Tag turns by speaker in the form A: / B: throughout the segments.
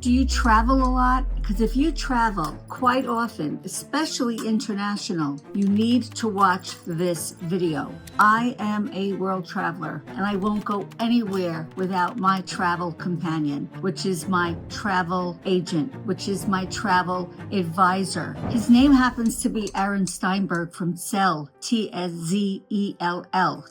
A: Do you travel a lot? Because if you travel quite often, especially international, you need to watch this video. I am a world traveler and I won't go anywhere without my travel companion, which is my travel agent, which is my travel advisor. His name happens to be Aaron Steinberg from Zell, Tzell,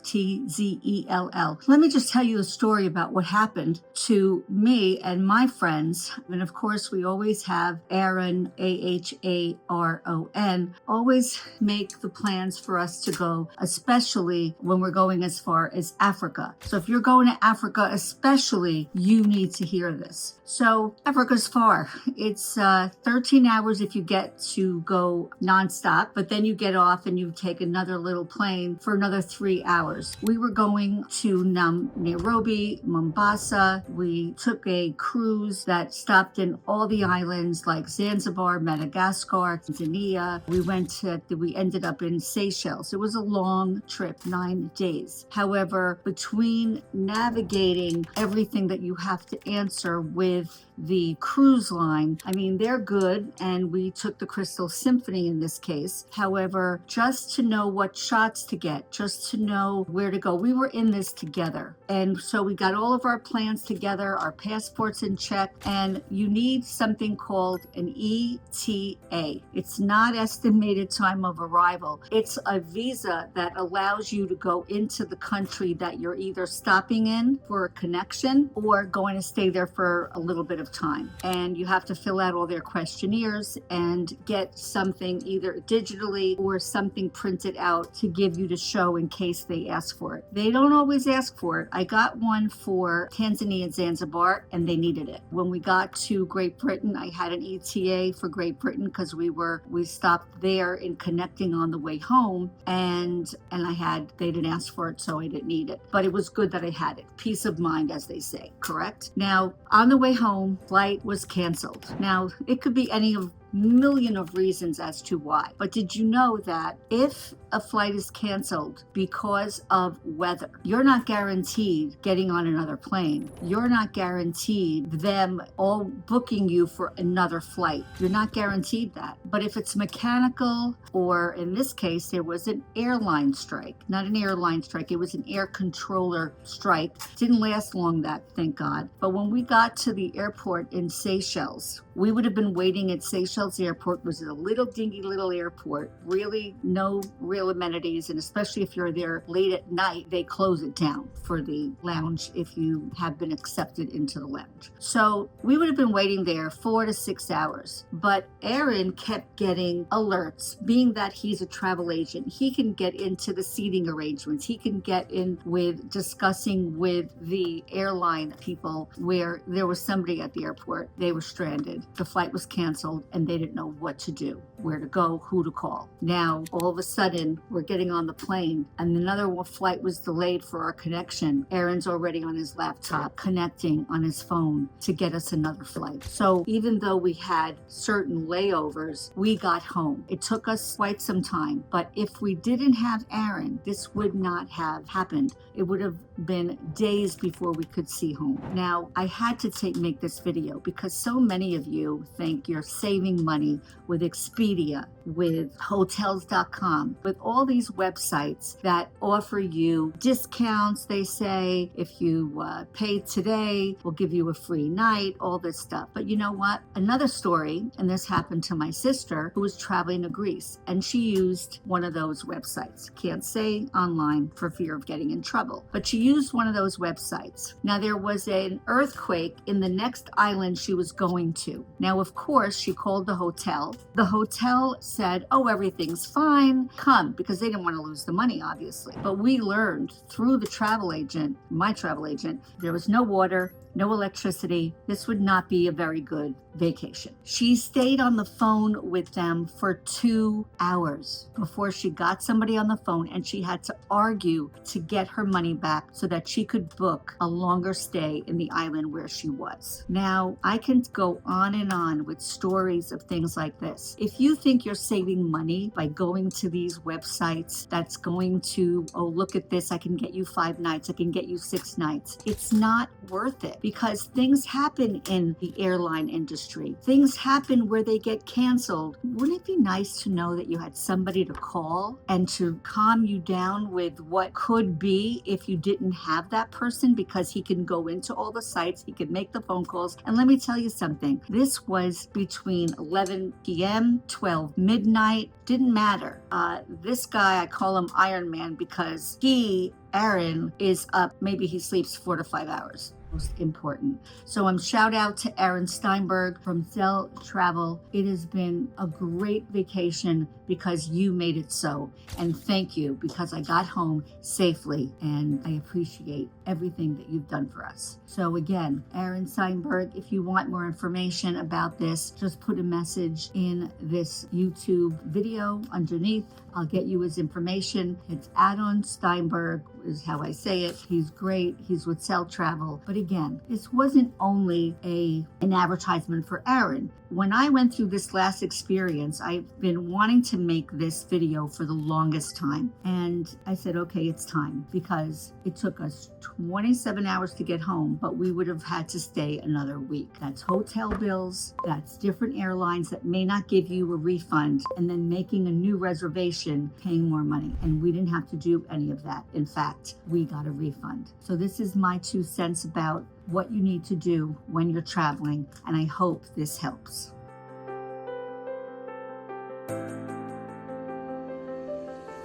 A: Tzell. Let me just tell you a story about what happened to me and my friends. And of course, we always have Aaron, Aharon, always make the plans for us to go, especially when we're going as far as Africa. So if you're going to Africa, especially, you need to hear this. So Africa's far. It's 13 hours if you get to go nonstop, but then you get off and you take another little plane for another 3 hours. We were going to Nairobi, Mombasa. We took a cruise that stopped in all the islands like Zanzibar, Madagascar, Tanzania. We ended up in Seychelles. It was a long trip, 9 days. However, between navigating everything that you have to answer with the cruise line, I mean, they're good, and we took the Crystal Symphony in this case. However, just to know what shots to get, just to know where to go, we were in this together. And so we got all of our plans together, our passports in check, and you need something called an ETA. It's not estimated time of arrival. It's a visa that allows you to go into the country that you're either stopping in for a connection or going to stay there for a little bit of time. And you have to fill out all their questionnaires and get something either digitally or something printed out to give you to show in case they ask for it. They don't always ask for it. I got one for Tanzania and Zanzibar, and they needed it. When we got to Great Britain, I had an ETA for Great Britain because we stopped there in connecting on the way home, and they didn't ask for it, so I didn't need it. But it was good that I had it. Peace of mind, as they say, correct? Now, on the way home, flight was canceled. Now, it could be any of million of reasons as to why. But did you know that if a flight is canceled because of weather, you're not guaranteed getting on another plane. You're not guaranteed them all booking you for another flight. You're not guaranteed that. But if it's mechanical, or in this case, there was an airline strike, not an airline strike, it was an air controller strike. Didn't last long, that, thank God. But when we got to the airport in Seychelles, we would have been waiting at Seychelles Airport. It was a little dingy little airport, really no real amenities, and especially if you're there late at night, they close it down for the lounge if you have been accepted into the lounge. So we would have been waiting there 4 to 6 hours, but Aaron kept getting alerts. Being that he's a travel agent, he can get into the seating arrangements. He can get in with discussing with the airline people where there was somebody at the airport. They were stranded. The flight was canceled and they didn't know what to do, where to go, who to call. Now, all of a sudden, we're getting on the plane and another flight was delayed for our connection. Aaron's already on his laptop connecting on his phone to get us another flight. So even though we had certain layovers, we got home. It took us quite some time, but if we didn't have Aaron, this would not have happened. It would have been days before we could see home. Now, I had to make this video because so many of you think you're saving money with Expedia, with hotels.com, with all these websites that offer you discounts. They say if you pay today, we'll give you a free night, all this stuff. But you know what? Another story, and this happened to my sister who was traveling to Greece, and she used one of those websites. Can't say online for fear of getting in trouble, but she used one of those websites. Now, there was an earthquake in the next island she was going to. Now, of course, she called the hotel. The hotel said, oh, everything's fine, come, because they didn't want to lose the money, obviously. But we learned through the travel agent, my travel agent, there was no water, no electricity. This would not be a very good vacation. She stayed on the phone with them for 2 hours before she got somebody on the phone, and she had to argue to get her money back so that she could book a longer stay in the island where she was. Now, I can go on and on with stories of things like this. If you think you're saving money by going to these websites, websites that's going to, oh, look at this, I can get you 5 nights, I can get you 6 nights. It's not worth it because things happen in the airline industry. Things happen where they get canceled. Wouldn't it be nice to know that you had somebody to call and to calm you down with what could be if you didn't have that person, because he can go into all the sites, he can make the phone calls. And let me tell you something, this was between 11 p.m., 12 midnight, didn't matter. This guy, I call him Iron Man because Aaron, is up, maybe he sleeps 4 to 5 hours. Most important. So shout out to Aaron Steinberg from Zell Travel. It has been a great vacation because you made it so. And thank you, because I got home safely and I appreciate everything that you've done for us. So again, Aaron Steinberg, if you want more information about this, just put a message in this YouTube video underneath. I'll get you his information. It's Aaron Steinberg is how I say it. He's great. He's with Zell Travel. But again, this wasn't only an advertisement for Aaron. When I went through this last experience, I've been wanting to make this video for the longest time. And I said, okay, it's time, because it took us 27 hours to get home, but we would have had to stay another week. That's hotel bills, that's different airlines that may not give you a refund, and then making a new reservation, paying more money. And we didn't have to do any of that. In fact, we got a refund. So this is my 2 cents about what you need to do when you're traveling, and I hope this helps.